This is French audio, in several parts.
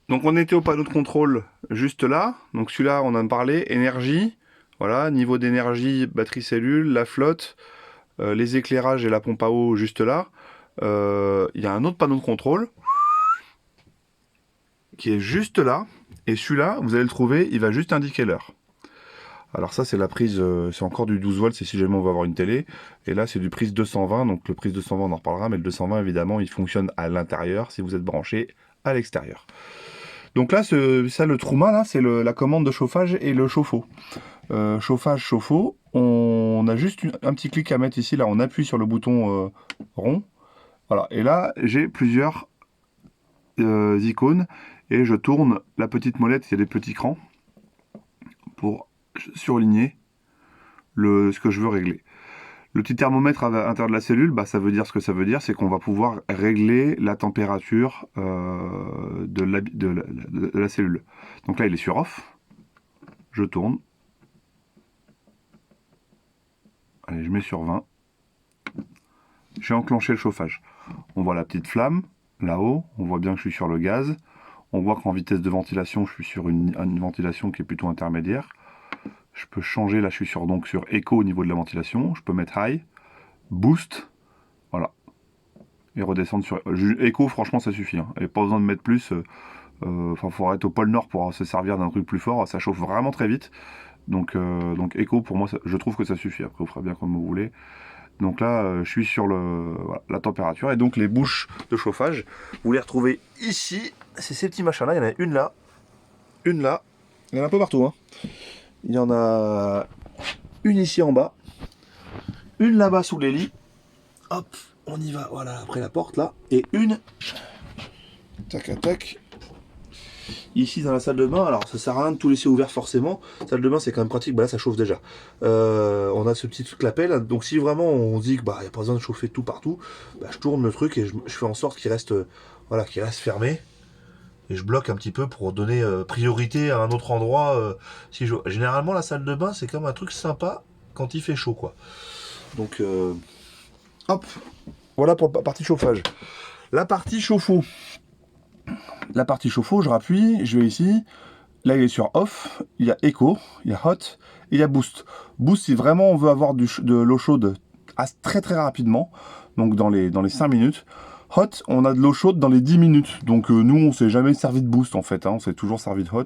Donc on était au panneau de contrôle juste là. Donc celui-là, on en a parlé. Énergie. Voilà, niveau d'énergie, batterie cellule, la flotte, les éclairages et la pompe à eau juste là. Il y a un autre panneau de contrôle qui est juste là. Et celui-là, vous allez le trouver, il va juste indiquer l'heure. Alors ça, c'est la prise, c'est encore du 12 volts, c'est si jamais on veut avoir une télé. Et là, c'est du prise 220, donc le prise 220, on en reparlera, mais le 220, évidemment, il fonctionne à l'intérieur si vous êtes branché à l'extérieur. Donc là, ça, le Truma, là, c'est la commande de chauffage et le chauffe-eau. Chauffage, chauffe-eau, on a juste un petit clic à mettre ici, là, on appuie sur le bouton rond. Voilà, et là, j'ai plusieurs icônes, et je tourne la petite molette, il y a des petits crans, pour surligner ce que je veux régler. Le petit thermomètre à l'intérieur de la cellule, bah, ça veut dire ce que ça veut dire, c'est qu'on va pouvoir régler la température de la cellule. Donc là, il est sur off. Je tourne. Allez, je mets sur 20. J'ai enclenché le chauffage. On voit la petite flamme là-haut. On voit bien que je suis sur le gaz. On voit qu'en vitesse de ventilation, je suis sur une ventilation qui est plutôt intermédiaire. Je peux changer, là je suis donc sur Eco au niveau de la ventilation. Je peux mettre High, Boost. Voilà. Et redescendre sur Echo, franchement ça suffit, hein. Et pas besoin de mettre plus. Enfin, faut être au pôle Nord pour se servir d'un truc plus fort. Ça chauffe vraiment très vite. Donc Echo, pour moi, je trouve que ça suffit. Après, vous ferez bien comme vous voulez. Donc là, je suis sur voilà, la température. Et donc les bouches de chauffage, vous les retrouvez ici. C'est ces petits machins-là. Il y en a une là, une là. Il y en a un peu partout, hein. Il y en a une ici en bas, une là-bas sous les lits. Hop, on y va. Voilà, après la porte là. Et une, tac, tac, ici dans la salle de bain. Alors ça sert à rien de tout laisser ouvert forcément. Salle de bain c'est quand même pratique, bah là ça chauffe déjà. On a ce petit clapet, donc si vraiment on dit que bah y a pas besoin de chauffer tout partout, bah, je tourne le truc et je fais en sorte qu'il reste, voilà, qu'il reste fermé. Et je bloque un petit peu pour donner priorité à un autre endroit. Généralement la salle de bain c'est comme un truc sympa quand il fait chaud quoi. Donc hop, voilà pour la partie chauffage. La partie chauffe-eau. La partie chauffe-eau, je rappuie, je vais ici. Là, il est sur off, il y a echo, il y a hot et il y a boost. Boost, si vraiment on veut avoir de l'eau chaude très très rapidement, donc dans les 5 minutes. Hot, on a de l'eau chaude dans les 10 minutes. Donc nous, on s'est jamais servi de boost en fait, hein, on s'est toujours servi de hot.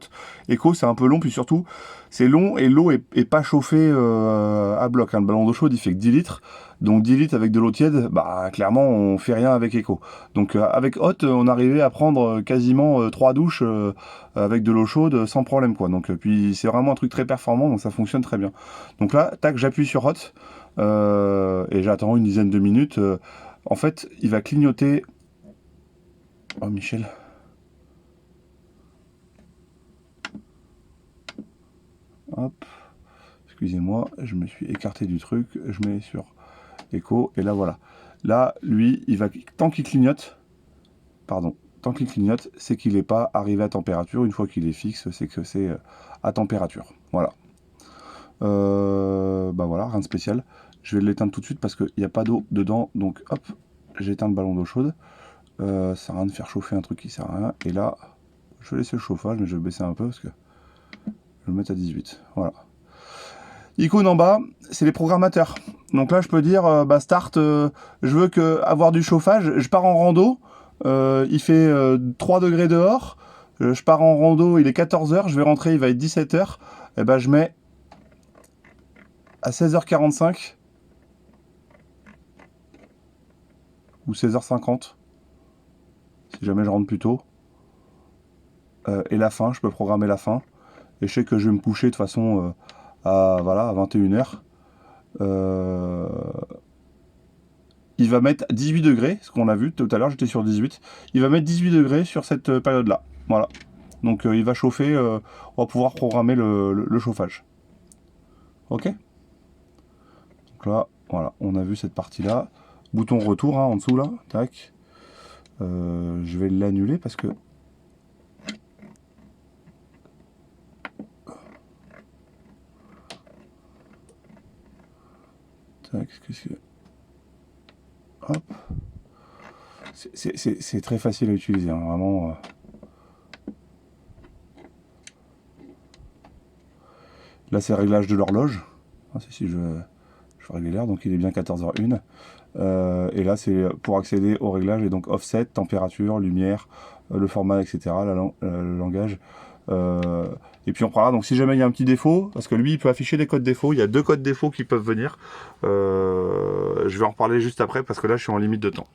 Echo, c'est un peu long, puis surtout, c'est long et l'eau est pas chauffée à bloc, hein. Le ballon d'eau chaude, il fait que 10 litres. Donc 10 litres avec de l'eau tiède, bah clairement, on fait rien avec Echo. Donc avec hot, on arrivait à prendre quasiment 3 douches avec de l'eau chaude sans problème quoi. Donc puis c'est vraiment un truc très performant, donc ça fonctionne très bien. Donc là, tac, j'appuie sur hot et j'attends une dizaine de minutes. En fait, il va clignoter. Oh Michel. Hop. Excusez-moi, je me suis écarté du truc. Je mets sur Echo et là voilà. Là, lui, il va tant qu'il clignote. Pardon. Tant qu'il clignote, c'est qu'il n'est pas arrivé à température. Une fois qu'il est fixe, c'est que c'est à température. Voilà. Bah voilà, rien de spécial. Je vais l'éteindre tout de suite parce qu'il n'y a pas d'eau dedans. Donc hop, j'éteins le ballon d'eau chaude. Ça sert à rien de faire chauffer un truc qui sert à rien. Et là, je vais laisser le chauffage, mais je vais baisser un peu parce que je vais le mettre à 18. Voilà. Icône en bas, c'est les programmateurs. Donc là, je peux dire, bah start, je veux avoir du chauffage. Je pars en rando. Il fait 3 degrés dehors. Je pars en rando, il est 14h. Je vais rentrer, il va être 17h. Et ben, je mets à 16h45 ou 16h50 si jamais je rentre plus tôt. Et la fin, je peux programmer la fin. Et je sais que je vais me coucher de toute façon voilà, à 21h. Il va mettre 18 degrés, ce qu'on a vu tout à l'heure, j'étais sur 18. Il va mettre 18 degrés sur cette période-là. Voilà. Donc il va chauffer, on va pouvoir programmer le chauffage. Ok. Donc là, voilà, on a vu cette partie-là. Bouton retour hein, en dessous là, tac. Je vais l'annuler parce que tac, qu'est-ce que hop, c'est très facile à utiliser, hein, vraiment. Là, c'est le réglage de l'horloge. Ah, si je règle l'heure, donc il est bien 14h01. Et là, c'est pour accéder au réglage, et donc offset, température, lumière, le format, etc., le langage. Et puis on prendra, donc si jamais il y a un petit défaut, parce que lui il peut afficher des codes défauts, il y a 2 codes défauts qui peuvent venir. Je vais en reparler juste après parce que là je suis en limite de temps.